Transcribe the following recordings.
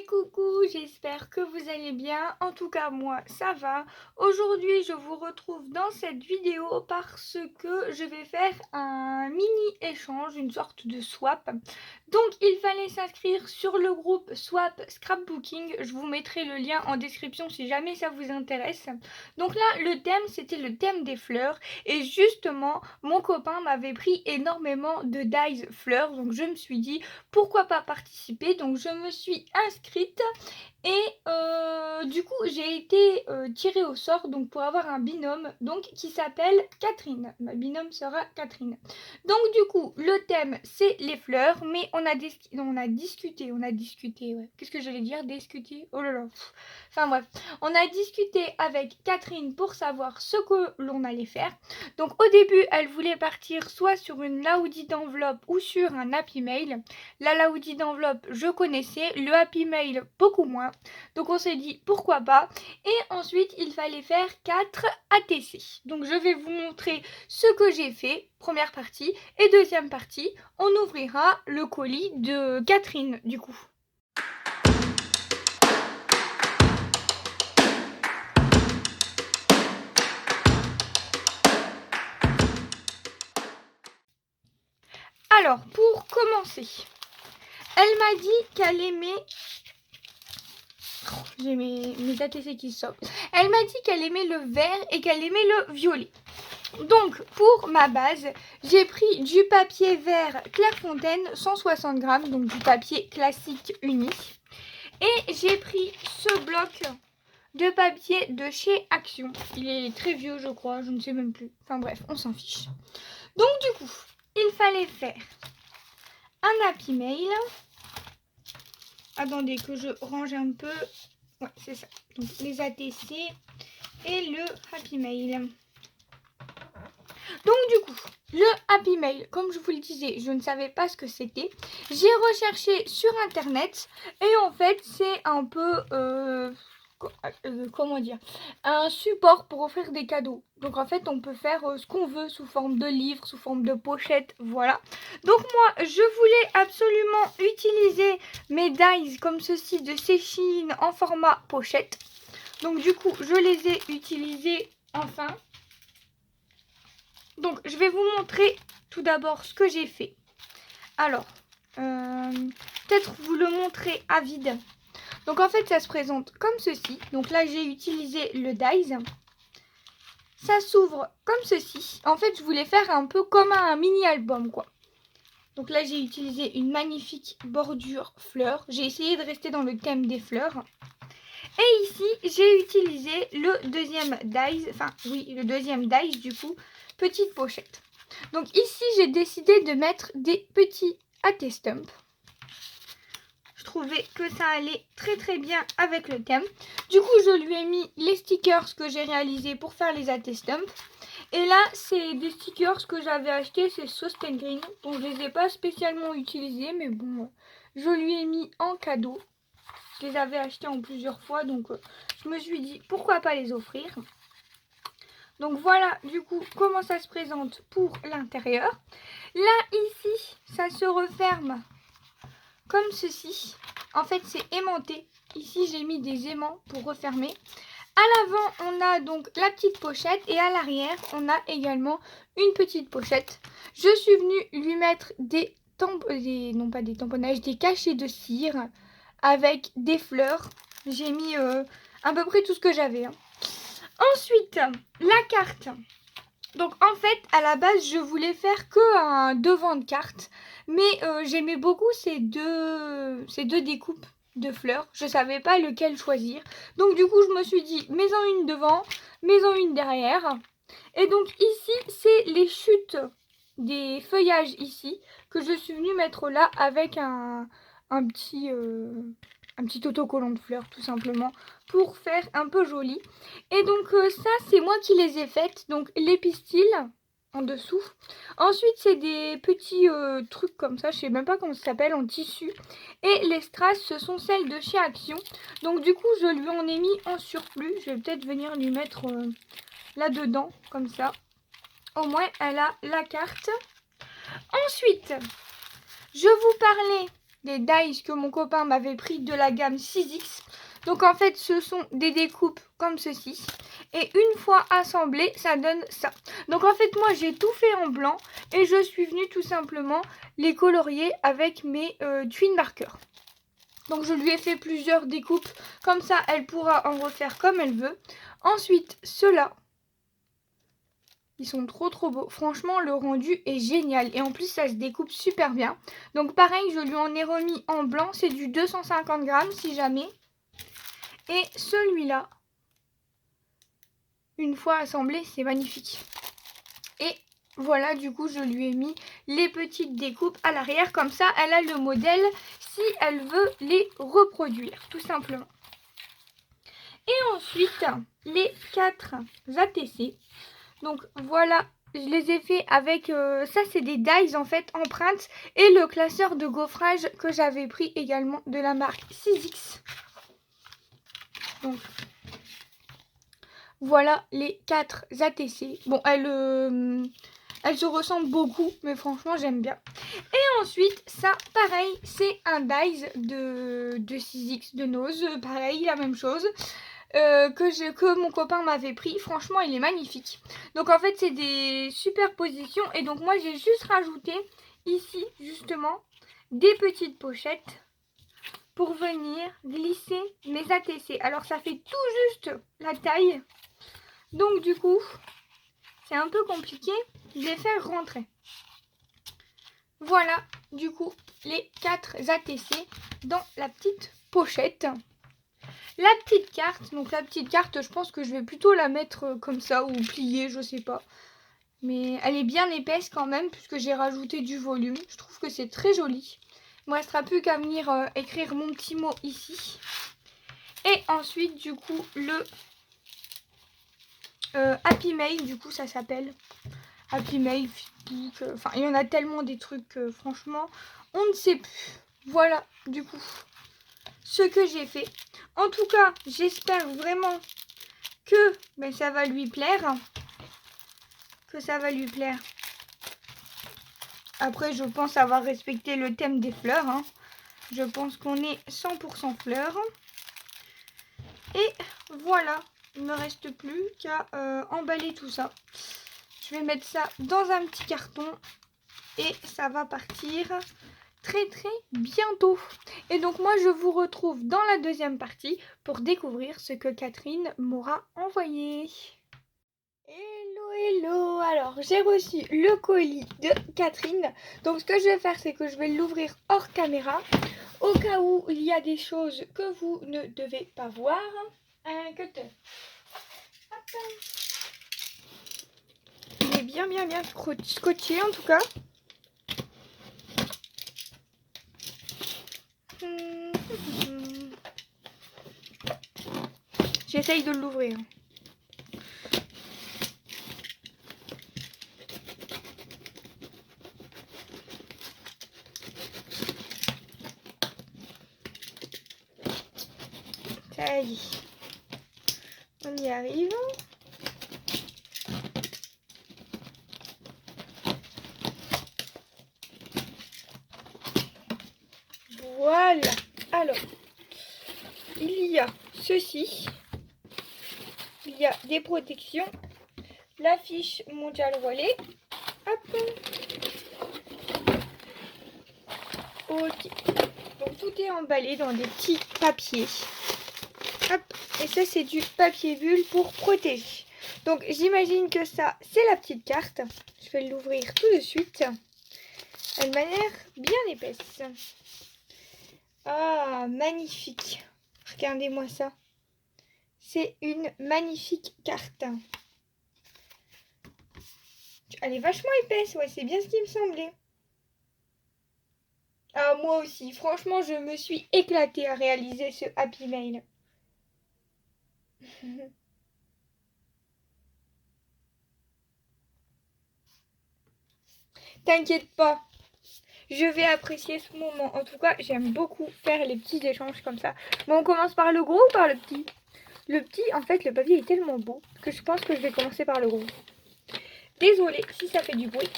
coucou, j'espère que vous allez bien. En tout cas, moi, ça va. Aujourd'hui, je vous retrouve dans cette vidéo parce que je vais faire un mini-échange, une sorte de swap. Donc, il fallait s'inscrire sur le groupe Swap Scrapbooking. Je vous mettrai le lien en description si jamais ça vous intéresse. Donc là, le thème, c'était le thème des fleurs. Et justement, mon copain m'avait pris énormément de dies fleurs. Donc, je me suis dit, pourquoi pas participer? Donc, je me suis inscrite et du coup j'ai été tirée au sort donc pour avoir un binôme donc qui s'appelle Catherine. Ma binôme sera Catherine. Donc du coup le thème c'est les fleurs, mais on a discuté, ouais. Qu'est-ce que j'allais dire? Discuter, oh là là. Enfin bref, on a discuté avec Catherine pour savoir ce que l'on allait faire. Donc au début elle voulait partir soit sur une Laoudi d'enveloppe ou sur un Happy Mail. La Laoudi d'enveloppe je connaissais, le Happy Mail beaucoup moins. Donc on s'est dit pourquoi pas. Et ensuite il fallait faire 4 ATC. Donc je vais vous montrer ce que j'ai fait, première partie. Et deuxième partie, on ouvrira le colis de Catherine du coup. Alors pour commencer, elle m'a dit qu'elle aimait... J'ai mes ATC qui sortent. Elle m'a dit qu'elle aimait le vert et qu'elle aimait le violet. Donc pour ma base, j'ai pris du papier vert Clairefontaine 160 grammes, donc du papier classique uni. Et j'ai pris ce bloc de papier de chez Action. Il est très vieux je crois, je ne sais même plus. Enfin bref, on s'en fiche. Donc du coup, il fallait faire un Happy Mail. Attendez que je range un peu. Ouais, c'est ça. Donc les ATC et le Happy Mail. Donc du coup, le Happy Mail, comme je vous le disais, je ne savais pas ce que c'était. J'ai recherché sur internet et en fait c'est un peu, comment dire, un support pour offrir des cadeaux. Donc en fait on peut faire ce qu'on veut sous forme de livre, sous forme de pochette, voilà. Donc moi je voulais absolument utiliser mes dies comme ceci de Shein en format pochette. Donc du coup je les ai utilisés enfin. Donc, je vais vous montrer tout d'abord ce que j'ai fait. Alors, peut-être vous le montrer à vide. Donc, en fait, ça se présente comme ceci. Donc là, j'ai utilisé le dies. Ça s'ouvre comme ceci. En fait, je voulais faire un peu comme un mini-album, quoi. Donc là, j'ai utilisé une magnifique bordure fleurs. J'ai essayé de rester dans le thème des fleurs. Et ici, j'ai utilisé le deuxième dies. Enfin, oui, le deuxième dies, du coup, petite pochette. Donc ici, j'ai décidé de mettre des petits AT Stump. Je trouvais que ça allait très très bien avec le thème. Du coup, je lui ai mis les stickers que j'ai réalisés pour faire les AT Stump. Et là, c'est des stickers que j'avais achetés, c'est Sauce Green. Donc je les ai pas spécialement utilisés, mais bon, je lui ai mis en cadeau. Je les avais achetés en plusieurs fois, donc je me suis dit pourquoi pas les offrir. Donc voilà du coup comment ça se présente pour l'intérieur. Là ici ça se referme comme ceci. En fait c'est aimanté. Ici j'ai mis des aimants pour refermer. À l'avant on a donc la petite pochette et à l'arrière on a également une petite pochette. Je suis venue lui mettre des tamponnages, des cachets de cire avec des fleurs. J'ai mis à peu près tout ce que j'avais. Ensuite, la carte. Donc en fait, à la base, je voulais faire que un devant de carte. Mais j'aimais beaucoup ces deux découpes de fleurs. Je savais pas lequel choisir. Donc du coup, je me suis dit, mets-en une devant, mets-en une derrière. Et donc ici, c'est les chutes des feuillages ici que je suis venue mettre là avec un petit autocollant de fleurs tout simplement pour faire un peu joli. Et donc ça c'est moi qui les ai faites, donc les pistils en dessous. Ensuite c'est des petits trucs comme ça, je sais même pas comment ça s'appelle, en tissu. Et les strass ce sont celles de chez Action. Donc du coup je lui en ai mis en surplus, je vais peut-être venir lui mettre là dedans comme ça. Au moins elle a la carte. Ensuite je vous parlais des dies que mon copain m'avait pris de la gamme 6X. Donc en fait, ce sont des découpes comme ceci. Et une fois assemblées, ça donne ça. Donc en fait, moi, j'ai tout fait en blanc. Et je suis venue tout simplement les colorier avec mes twin markers. Donc je lui ai fait plusieurs découpes. Comme ça, elle pourra en refaire comme elle veut. Ensuite, ceux-là. Ils sont trop beaux. Franchement, le rendu est génial. Et en plus, ça se découpe super bien. Donc pareil, je lui en ai remis en blanc. C'est du 250 grammes si jamais. Et celui-là, une fois assemblé, c'est magnifique. Et voilà, du coup, je lui ai mis les petites découpes à l'arrière. Comme ça, elle a le modèle si elle veut les reproduire, tout simplement. Et ensuite, les 4 ATC. Donc voilà, je les ai fait avec, ça c'est des dies en fait, empreintes. Et le classeur de gaufrage que j'avais pris également de la marque 6X. Donc voilà les 4 ATC. Bon, elles se ressemblent beaucoup, mais franchement j'aime bien. Et ensuite, ça pareil, c'est un dies de 6X de Nose. Pareil, la même chose. Que mon copain m'avait pris. Franchement, il est magnifique. Donc en fait, c'est des superpositions. Et donc moi, j'ai juste rajouté ici, justement, des petites pochettes pour venir glisser mes ATC. Alors ça fait tout juste la taille. Donc du coup, c'est un peu compliqué de les faire rentrer. Voilà, du coup, les 4 ATC dans la petite pochette. La petite carte, donc la petite carte, je pense que je vais plutôt la mettre comme ça ou plier, je sais pas. Mais elle est bien épaisse quand même puisque j'ai rajouté du volume. Je trouve que c'est très joli. Il ne me restera plus qu'à venir écrire mon petit mot ici. Et ensuite, du coup, le Happy Mail, du coup, ça s'appelle Happy Mail, Facebook. Enfin, il y en a tellement des trucs, franchement, on ne sait plus. Voilà, du coup, ce que j'ai fait. En tout cas, j'espère vraiment que ça va lui plaire. Après, je pense avoir respecté le thème des fleurs. Hein. Je pense qu'on est 100% fleurs. Et voilà, il ne me reste plus qu'à emballer tout ça. Je vais mettre ça dans un petit carton et ça va partir très bientôt. Et donc moi, je vous retrouve dans la deuxième partie pour découvrir ce que Catherine m'aura envoyé. Hello, alors j'ai reçu le colis de Catherine. Donc ce que je vais faire, c'est que je vais l'ouvrir hors caméra. Au cas où il y a des choses que vous ne devez pas voir. Un cutter. Hop. Il est bien scotché en tout cas. J'essaye de l'ouvrir. Ça y est. On y arrive. Voilà. Alors, il y a ceci. Il y a des protections. L'affiche mondiale relais. Hop. Ok. Donc tout est emballé dans des petits papiers. Hop. Et ça c'est du papier bulle pour protéger. Donc j'imagine que ça c'est la petite carte. Je vais l'ouvrir tout de suite. Elle m'a l'air bien épaisse. Ah, magnifique. Regardez-moi ça. C'est une magnifique carte. Elle est vachement épaisse, ouais, c'est bien ce qui me semblait. Ah, moi aussi. Franchement, je me suis éclatée à réaliser ce Happy Mail. T'inquiète pas. Je vais apprécier ce moment. En tout cas, j'aime beaucoup faire les petits échanges comme ça. Bon, on commence par le gros ou par le petit? Le petit, en fait, le papier est tellement beau que je pense que je vais commencer par le gros. Désolée si ça fait du bruit.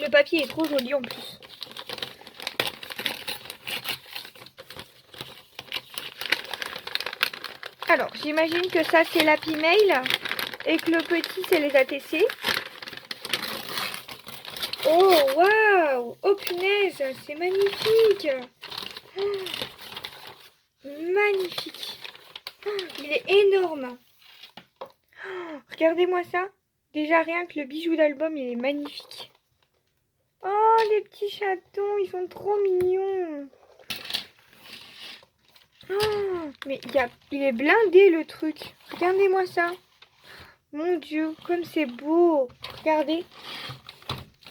Le papier est trop joli en plus. Alors, j'imagine que ça c'est l'Happy Mail et que le petit c'est les ATC. Oh, waouh! Oh, punaise, c'est magnifique! Oh, magnifique! Oh, il est énorme! Oh, regardez-moi ça! Déjà, rien que le bijou d'album, il est magnifique! Oh, les petits chatons, ils sont trop mignons! Oh, mais il est blindé le truc! Regardez-moi ça! Mon Dieu, comme c'est beau! Regardez!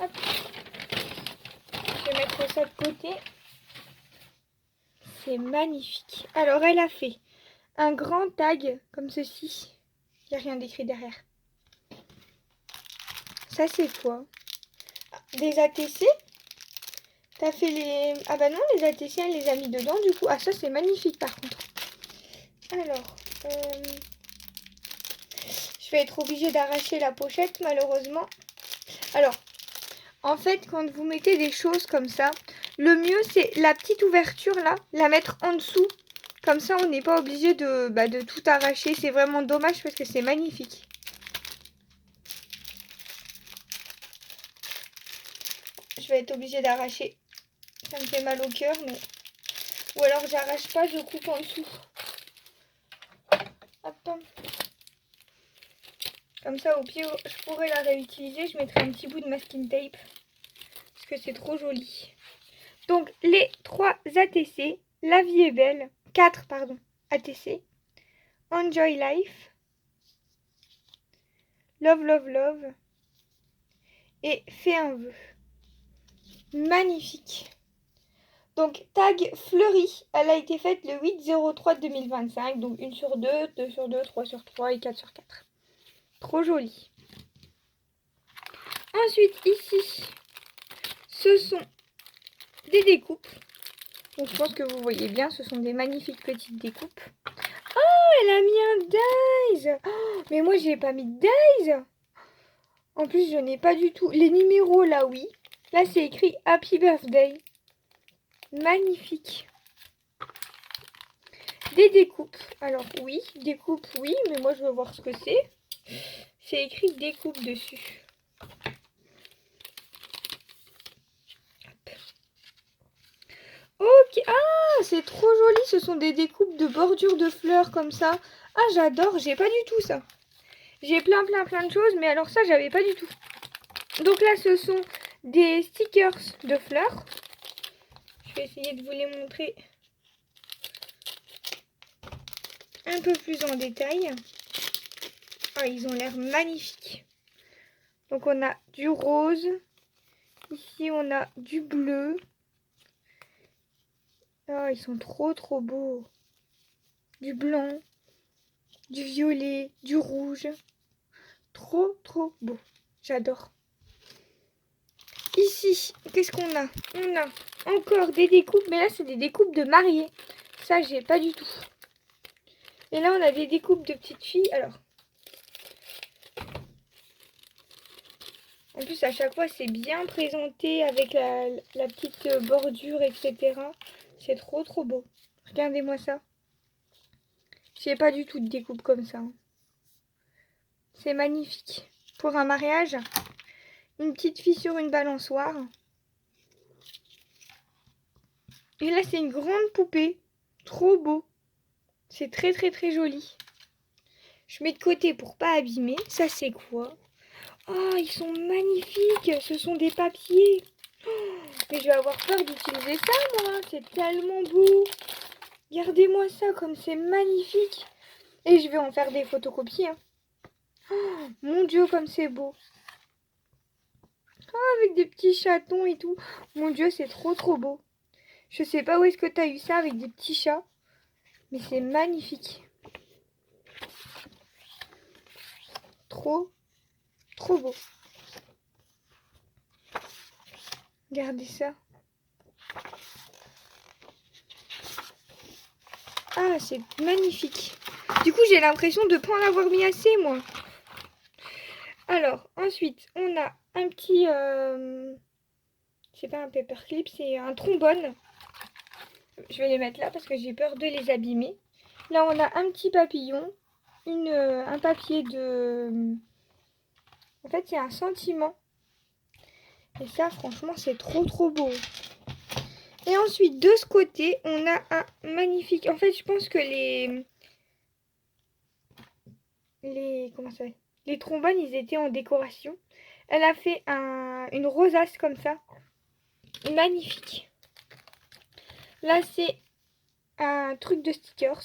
Hop. Je vais mettre ça de côté. C'est magnifique. Alors, elle a fait un grand tag comme ceci. Il n'y a rien d'écrit derrière. Ça, c'est quoi? Des ATC? T'as fait les... Ah bah non, les ATC, elle les a mis dedans, du coup. Ah, ça, c'est magnifique, par contre. Alors, je vais être obligée d'arracher la pochette, malheureusement. Alors, en fait, quand vous mettez des choses comme ça, le mieux, c'est la petite ouverture, là, la mettre en dessous. Comme ça, on n'est pas obligé de tout arracher. C'est vraiment dommage parce que c'est magnifique. Je vais être obligée d'arracher. Ça me fait mal au cœur, mais... Ou alors, j'arrache pas, je coupe en dessous. Hop. Comme ça, au pire, je pourrais la réutiliser. Je mettrai un petit bout de masking tape. Parce que c'est trop joli. Donc, les 3 ATC. La vie est belle. 4, pardon, ATC. Enjoy life. Love, love, love. Et fais un vœu. Magnifique. Donc, tag fleurie. Elle a été faite le 8/03/2025. Donc, 1 sur 2, 2 sur 2, 3 sur 3 et 4 sur 4. Trop joli. Ensuite, ici, ce sont des découpes. Donc, je pense que vous voyez bien, ce sont des magnifiques petites découpes. Oh, elle a mis un dies. Oh, mais moi, j'ai pas mis de dies. En plus, je n'ai pas du tout... Les numéros, là, oui. Là, c'est écrit Happy Birthday. Magnifique. Des découpes. Alors, oui, découpes, oui. Mais moi, je veux voir ce que c'est. C'est écrit découpe dessus. Ok. Ah, c'est trop joli. Ce sont des découpes de bordures de fleurs comme ça. Ah, j'adore. J'ai pas du tout ça. J'ai plein de choses. Mais alors ça, j'avais pas du tout. Donc là, ce sont des stickers de fleurs. Je vais essayer de vous les montrer un peu plus en détail. Ah, ils ont l'air magnifiques. Donc on a du rose. Ici, on a du bleu. Ah, ils sont trop beaux. Du blanc, du violet, du rouge. Trop beau. J'adore. Ici, qu'est-ce qu'on a? On a encore des découpes, mais là, c'est des découpes de mariés. Ça, j'ai pas du tout. Et là, on a des découpes de petites filles. Alors, en plus, à chaque fois, c'est bien présenté avec la petite bordure, etc. C'est trop beau. Regardez-moi ça. J'ai pas du tout de découpe comme ça. C'est magnifique. Pour un mariage, une petite fille sur une balançoire. Et là, c'est une grande poupée. Trop beau. C'est très joli. Je mets de côté pour pas abîmer. Ça, c'est quoi? Oh, ils sont magnifiques. Ce sont des papiers. Oh, mais je vais avoir peur d'utiliser ça, moi. C'est tellement beau. Regardez-moi ça, comme c'est magnifique. Et je vais en faire des photocopies. Hein. Oh, mon Dieu, comme c'est beau. Oh, avec des petits chatons et tout. Mon Dieu, c'est trop beau. Je sais pas où est-ce que tu as eu ça avec des petits chats. Mais c'est magnifique. Trop beau. Regardez ça. Ah, c'est magnifique. Du coup, j'ai l'impression de ne pas en avoir mis assez, moi. Alors, ensuite, on a un petit C'est pas un paperclip, c'est un trombone. Je vais les mettre là parce que j'ai peur de les abîmer. Là, on a un petit papillon, un papier de... En fait, c'est un sentiment. Et ça, franchement, c'est trop trop beau. Et ensuite, de ce côté, on a un magnifique... En fait, je pense que comment ça? Les trombones, ils étaient en décoration. Elle a fait une rosace comme ça. Magnifique. Là, c'est un truc de stickers.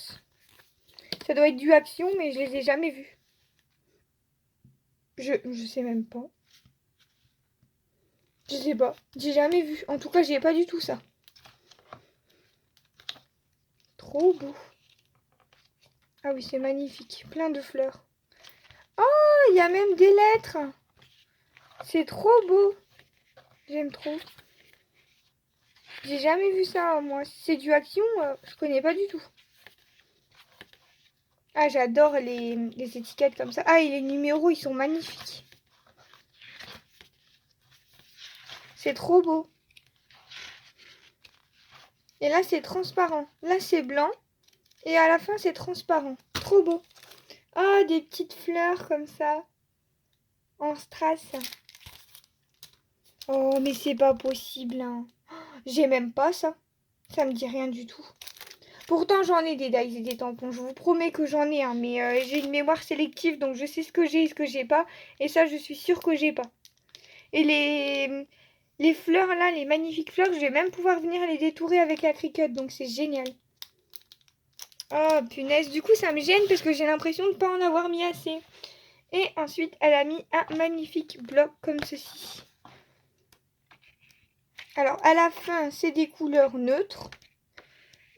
Ça doit être du Action, mais je les ai jamais vus. Je sais même pas. Je sais pas. J'ai jamais vu. En tout cas, j'ai pas du tout ça. Trop beau. Ah oui, c'est magnifique. Plein de fleurs. Oh, il y a même des lettres. C'est trop beau. J'aime trop. J'ai jamais vu ça, moi. Si c'est du Action, je connais pas du tout. Ah, j'adore les étiquettes comme ça. Ah, et les numéros, ils sont magnifiques. C'est trop beau. Et là, c'est transparent. Là, c'est blanc. Et à la fin, c'est transparent. Trop beau. Ah, des petites fleurs comme ça. En strass. Oh, mais c'est pas possible, hein. J'ai même pas ça. Ça me dit rien du tout. Pourtant, j'en ai des dies et des tampons. Je vous promets que j'en ai un. Mais j'ai une mémoire sélective, donc je sais ce que j'ai et ce que j'ai pas. Et ça, je suis sûre que j'ai pas. Et les fleurs là, les magnifiques fleurs, je vais même pouvoir venir les détourer avec la Cricut. Donc c'est génial. Oh, punaise. Du coup, ça me gêne parce que j'ai l'impression de ne pas en avoir mis assez. Et ensuite, elle a mis un magnifique bloc comme ceci. Alors, à la fin, c'est des couleurs neutres.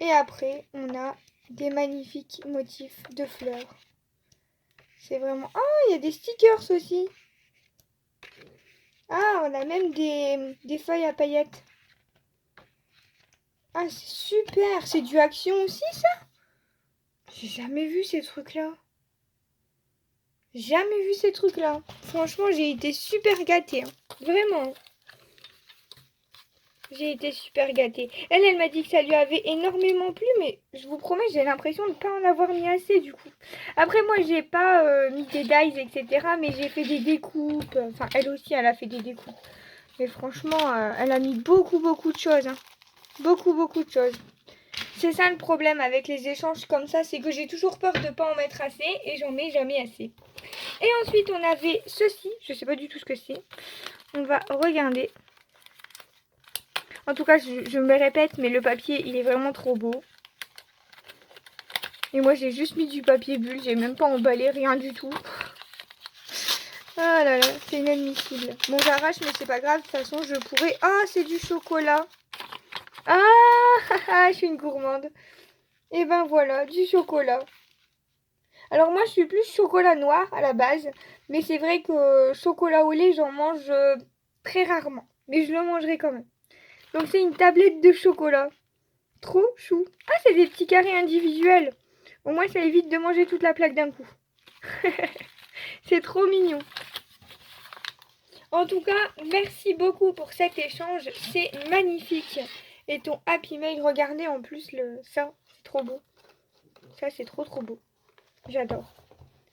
Et après, on a des magnifiques motifs de fleurs. C'est vraiment... Ah, il y a des stickers aussi. Ah, on a même des feuilles à paillettes. Ah, c'est super. C'est du Action aussi, ça? J'ai jamais vu ces trucs-là. Jamais vu ces trucs-là. Franchement, j'ai été super gâtée. Hein. Vraiment. J'ai été super gâtée. Elle m'a dit que ça lui avait énormément plu, mais je vous promets, j'ai l'impression de ne pas en avoir mis assez du coup. Après, moi, j'ai pas mis des dies, etc. Mais j'ai fait des découpes. Enfin, elle aussi, elle a fait des découpes. Mais franchement, elle a mis beaucoup de choses. Hein. Beaucoup de choses. C'est ça le problème avec les échanges comme ça, c'est que j'ai toujours peur de ne pas en mettre assez et j'en mets jamais assez. Et ensuite, on avait ceci. Je sais pas du tout ce que c'est. On va regarder. En tout cas, je me répète, mais le papier, il est vraiment trop beau. Et moi, j'ai juste mis du papier bulle. J'ai même pas emballé, rien du tout. Ah là là, c'est inadmissible. Bon, j'arrache, mais c'est pas grave. De toute façon, je pourrais... Ah, c'est du chocolat. Ah, je suis une gourmande. Et ben voilà, du chocolat. Alors moi, je suis plus chocolat noir à la base. Mais c'est vrai que chocolat au lait, j'en mange très rarement. Mais je le mangerai quand même. Donc c'est une tablette de chocolat. Trop chou. Ah, c'est des petits carrés individuels. Au moins, ça évite de manger toute la plaque d'un coup. C'est trop mignon. En tout cas, merci beaucoup pour cet échange. C'est magnifique. Et ton Happy Mail, regardez en plus ça. C'est trop beau. Ça, c'est trop beau. J'adore.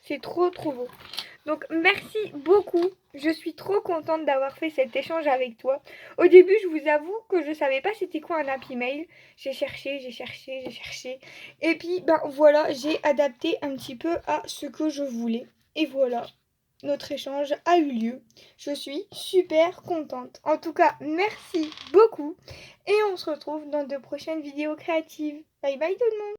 C'est trop beau. Donc merci beaucoup, je suis trop contente d'avoir fait cet échange avec toi. Au début, je vous avoue que je ne savais pas c'était quoi un Happy Mail. J'ai cherché. Et puis, ben voilà, j'ai adapté un petit peu à ce que je voulais. Et voilà, notre échange a eu lieu. Je suis super contente. En tout cas, merci beaucoup. Et on se retrouve dans de prochaines vidéos créatives. Bye bye tout le monde.